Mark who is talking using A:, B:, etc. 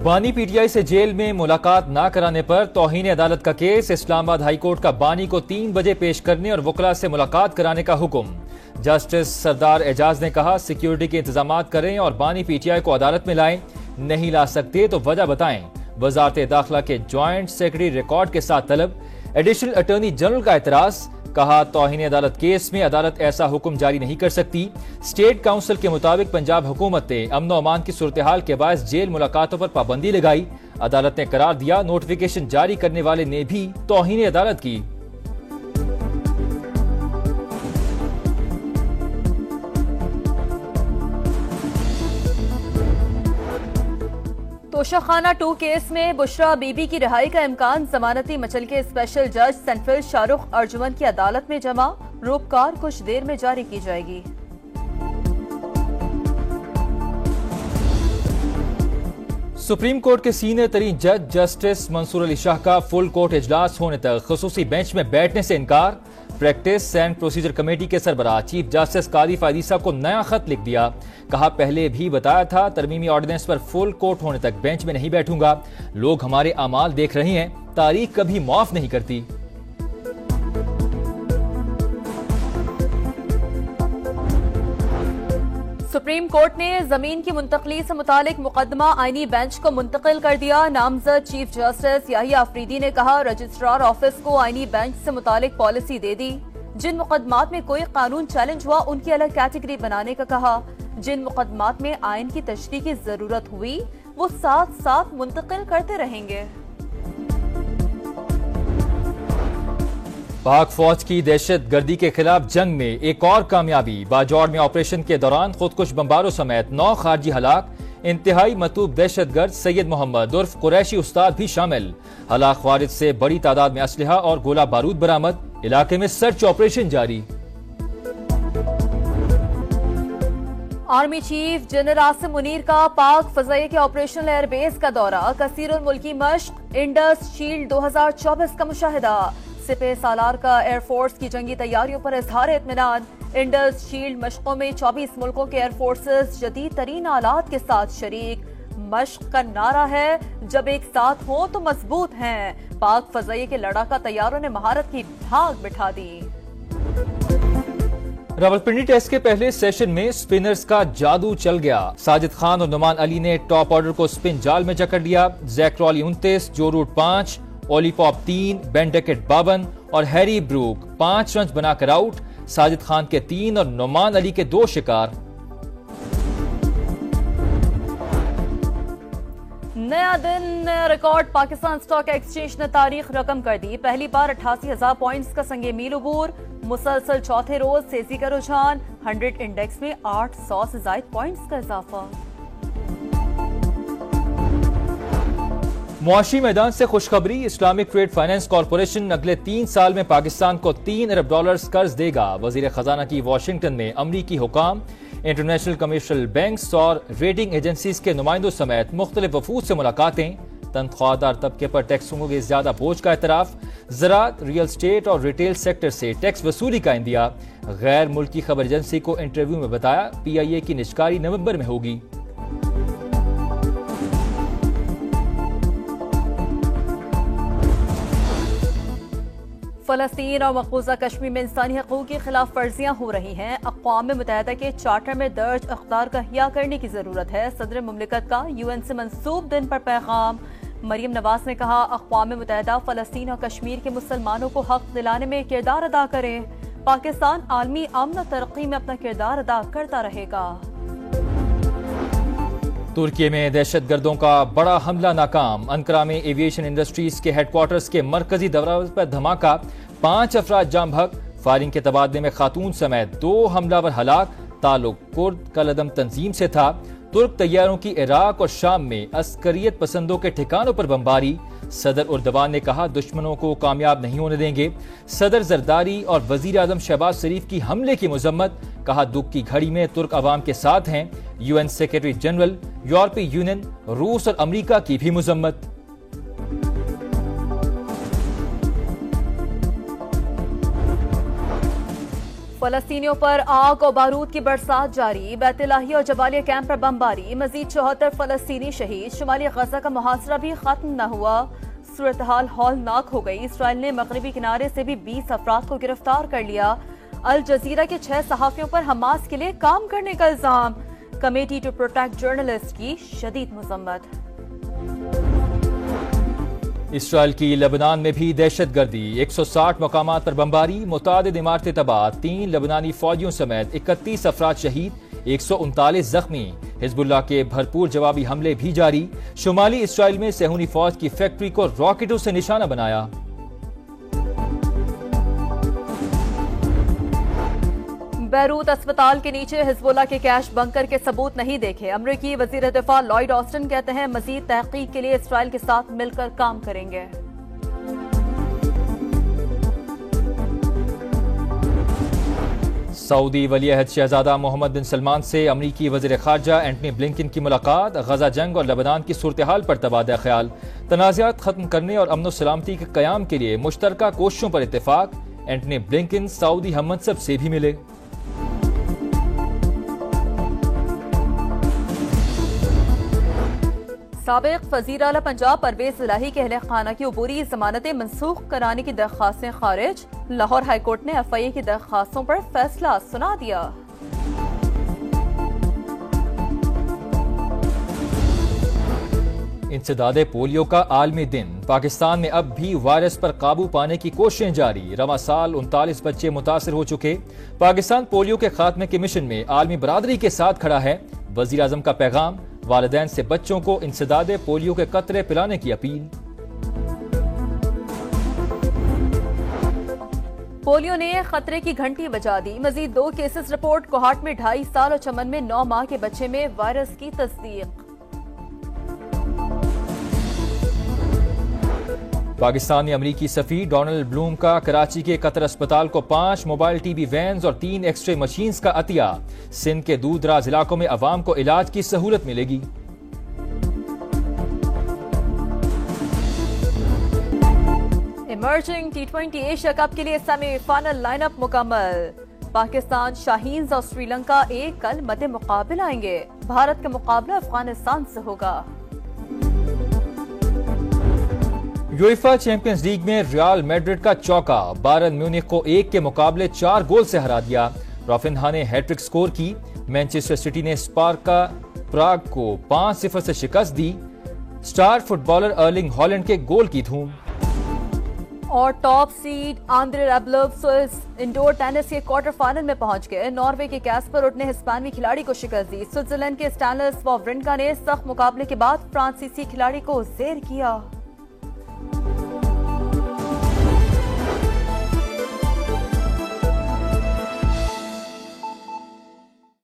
A: بانی P T I سے jail میں ملاقات نہ کرانے پر توہین عدالت کا کیس، اسلام آباد ہائی کورٹ کا بانی کو 3 بجے پیش کرنے اور وکلاء سے ملاقات کرانے کا حکم۔ جسٹس سردار اعجاز نے کہا سیکیورٹی کے انتظامات کریں اور بانی پی ٹی آئی کو عدالت میں لائیں، نہیں لا سکتے تو وجہ بتائیں۔ وزارت داخلہ کے جوائنٹ سیکرٹری ریکارڈ کے ساتھ طلب، ایڈیشنل اٹارنی جنرل کا اعتراض، کہا توہین عدالت کیس میں عدالت ایسا حکم جاری نہیں کر سکتی۔ اسٹیٹ کونسل کے مطابق پنجاب حکومت نے امن و امان کی صورتحال کے باعث جیل ملاقاتوں پر پابندی لگائی۔ عدالت نے قرار دیا نوٹیفیکیشن جاری کرنے والے نے بھی توہین عدالت کی۔
B: توشہ خانہ 2 کیس میں بشرا بی بی کی رہائی کا امکان، ضمانتی مچل کے اسپیشل جج سینٹرل شاہ رخ ارجمن کی عدالت میں جمع، روپکار کچھ دیر میں جاری کی جائے گی۔
A: سپریم کورٹ کے سینئر ترین جج جسٹس منصور علی شاہ کا فل کورٹ اجلاس ہونے تک خصوصی بینچ میں بیٹھنے سے انکار۔ پریکٹس اینڈ پروسیجر کمیٹی کے سربراہ چیف جسٹس قاضی فائدی صاحب کو نیا خط لکھ دیا، کہا پہلے بھی بتایا تھا ترمیمی آرڈیننس پر فل کورٹ ہونے تک بینچ میں نہیں بیٹھوں گا، لوگ ہمارے اعمال دیکھ رہے ہیں، تاریخ کبھی معاف نہیں کرتی۔
B: سپریم کورٹ نے زمین کی منتقلی سے متعلق مقدمہ آئینی بینچ کو منتقل کر دیا۔ نامزد چیف جسٹس یحییٰ آفریدی نے کہا رجسٹرار آفس کو آئینی بینچ سے متعلق پالیسی دے دی، جن مقدمات میں کوئی قانون چیلنج ہوا ان کی الگ کیٹیگری بنانے کا کہا، جن مقدمات میں آئین کی تشریح کی ضرورت ہوئی وہ ساتھ ساتھ منتقل کرتے رہیں گے۔
A: پاک فوج کی دہشت گردی کے خلاف جنگ میں ایک اور کامیابی، باجوڑ میں آپریشن کے دوران خودکش بمباروں سمیت 9 خارجی ہلاک، انتہائی مطلوب دہشت گرد سید محمد عرف قریشی استاد بھی شامل، ہلاک خوارج سے بڑی تعداد میں اسلحہ اور گولہ بارود برآمد، علاقے میں سرچ آپریشن جاری۔
B: Army chief general Asim Munir کا پاک فضائیہ کے آپریشنل ایئر بیس کا دورہ، کثیر الملکی مشق انڈس شیلڈ 2024 کا مشاہدہ، سپہ سالار کا ایئر فورس کی جنگی تیاریوں پر اظہار اطمینان، انڈس شیلڈ مشقوں میں 24 ملکوں کے ایئر فورسز جدید ترین آلات کے ساتھ شریک، مشق کا نعرہ ہے جب ایک ساتھ ہوں تو مضبوط ہیں، پاک فضائیہ کے لڑاکا طیاروں نے مہارت کی دھاک بٹھا دی۔
A: راولپنڈی ٹیسٹ کے پہلے سیشن میں سپنرز کا جادو چل گیا، ساجد خان اور نعمان علی نے ٹاپ آرڈر کو سپن جال میں جکڑ لیا، زیک رالی 29، جو روٹ 5، اولی پاپ 3، بین ڈیکٹ 52 اور ہیری بروک 5 رنز بنا کر آؤٹ، ساجد خان کے 3 اور نعمان علی کے 2 شکار۔
B: نیا دن نیا ریکارڈ، پاکستان سٹاک ایکسچینج نے تاریخ رقم کر دی، پہلی بار 88,000 پوائنٹس کا سنگ میل عبور، مسلسل چوتھے روز تیزی کا رجحان، 100 انڈیکس میں 800 سے زائد پوائنٹس کا اضافہ۔
A: معاشی میدان سے خوشخبری، اسلامک ٹریڈ فائنانس کارپوریشن اگلے 3 سال میں پاکستان کو $3 ارب قرض دے گا، وزیر خزانہ کی واشنگٹن میں امریکی حکام، انٹرنیشنل کمرشل بینکس اور ریٹنگ ایجنسیز کے نمائندوں سمیت مختلف وفود سے ملاقاتیں، تنخواہ دار طبقے پر ٹیکسوں کے زیادہ بوجھ کا اعتراف، زراعت، ریئل اسٹیٹ اور ریٹیل سیکٹر سے ٹیکس وصولی کا اندیا، غیر ملکی خبر ایجنسی کو انٹرویو میں بتایا پی آئی اے کی نجکاری نومبر میں ہوگی۔
B: فلسطین اور مقبوضہ کشمیر میں انسانی حقوق کی خلاف ورزیاں ہو رہی ہیں، اقوام متحدہ کے چارٹر میں درج اقدار کا احیاء کرنے کی ضرورت ہے، صدر مملکت کا UN سے منسوب دن پر پیغام، مریم نواز نے کہا اقوام متحدہ فلسطین اور کشمیر کے مسلمانوں کو حق دلانے میں کردار ادا کرے، پاکستان عالمی امن و ترقی میں اپنا کردار ادا کرتا رہے گا۔
A: ترکی میں دہشت گردوں کا بڑا حملہ ناکام، انقرہ میں ایویشن انڈسٹریز کے ہیڈ کوارٹرز کے مرکزی دروازے پر دھماکہ، 5 افراد جاں بحق، فائرنگ کے تبادلے میں خاتون سمیت 2 حملہ ور ہلاک، تعلق کرد کالعدم تنظیم سے تھا، ترک طیاروں کی عراق اور شام میں عسکریت پسندوں کے ٹھکانوں پر بمباری، صدر اردوان نے کہا دشمنوں کو کامیاب نہیں ہونے دیں گے، صدر زرداری اور وزیر اعظم شہباز شریف کی حملے کی مذمت، کہا دکھ کی گھڑی میں ترک عوام کے ساتھ ہیں، UN سیکرٹری جنرل، یورپی یونین، روس اور امریکہ کی بھی مذمت۔
B: فلسطینیوں پر آگ اور بارود کی برسات جاری، بیت الہی اور جبالیہ کیمپ پر بمباری، مزید 74 فلسطینی شہید، شمالی غزہ کا محاصرہ بھی ختم نہ ہوا، صورتحال ہولناک ہو گئی، اسرائیل نے مغربی کنارے سے بھی 20 افراد کو گرفتار کر لیا، الجزیرہ کے 6 صحافیوں پر حماس کے لیے کام کرنے کا الزام، کمیٹی ٹو پروٹیکٹ جرنلسٹ کی شدید مذمت۔
A: اسرائیل کی لبنان میں بھی دہشت گردی، 160 مقامات پر بمباری، متعدد عمارتیں تباہ، 3 لبنانی فوجیوں سمیت 31 افراد شہید، 139 زخمی، حزب اللہ کے بھرپور جوابی حملے بھی جاری، شمالی اسرائیل میں صہیونی فوج کی فیکٹری کو راکٹوں سے نشانہ بنایا۔
B: بیروت اسپتال کے نیچے حزب اللہ کے کیش بنکر کے ثبوت نہیں دیکھے، امریکی وزیر دفاع لائیڈ آسٹن کہتے ہیں مزید تحقیق کے لیے اسرائیل کے ساتھ مل کر کام کریں گے۔
A: سعودی ولی عہد شہزادہ محمد بن سلمان سے امریکی وزیر خارجہ اینٹنی بلنکن کی ملاقات، غزہ جنگ اور لبنان کی صورتحال پر تبادلہ خیال، تنازعات ختم کرنے اور امن و سلامتی کے قیام کے لیے مشترکہ کوششوں پر اتفاق، اینٹنی بلنکن سعودی ہم منصب سے بھی ملے۔
B: سابق وزیر اعلی پنجاب پرویز الہی کے اہل خانہ کی عبوری ضمانتیں منسوخ کرانے کی درخواستیں خارج، لاہور ہائی کورٹ نے ایف آئی اے کی درخواستوں پر فیصلہ سنا دیا۔
A: انسداد پولیو کا عالمی دن، پاکستان میں اب بھی وائرس پر قابو پانے کی کوششیں جاری، رواں سال 39 بچے متاثر ہو چکے، پاکستان پولیو کے خاتمے کے مشن میں عالمی برادری کے ساتھ کھڑا ہے، وزیر اعظم کا پیغام، والدین سے بچوں کو انسداد پولیو کے قطرے پلانے کی اپیل۔
B: پولیو نے خطرے کی گھنٹی بجا دی، مزید 2 کیسز رپورٹ، کوہاٹ میں 2.5 سال اور چمن میں 9 ماہ کے بچے میں وائرس کی تصدیق۔
A: پاکستانی امریکی سفیر ڈونلڈ بلوم کا کراچی کے قطر اسپتال کو 5 موبائل ٹی بی وینز اور 3 ایکس رے مشینز کا عطیہ، سندھ کے دور دراز علاقوں میں عوام کو علاج کی سہولت ملے گی۔
B: ایمرجنگ T20 ایشیا کپ کے لیے سیمی فائنل لائن اپ مکمل، پاکستان شاہینز اور سری لنکا ایک کل مد مقابل آئیں گے، بھارت کا مقابلہ افغانستان سے ہوگا۔
A: یویفا چیمپئنز لیگ میں ریال میڈرڈ کا چوکا، بایرن میونخ کو 1 کے مقابلے 4 گول سے ہرا دیا، رافینہا نے ہیٹ-ٹرک سکور کی، مانچسٹر سٹی نے اسپارٹا پراگ کو 5-0 سے شکست دی، star footballer Erling Haaland کے گول کی دھوم۔
B: اور top seed Andrey Rublev Swiss indoor tennis کے کوارٹر فائنل میں پہنچ گئے، ناروے کے کیسپر روڈ نے ہسپانوی کھلاڑی کو شکست دی، سوئٹزرلینڈ کے اسٹانلس واورنکا نے سخت مقابلے کے بعد فرانسیسی کھلاڑی کو زیر کیا۔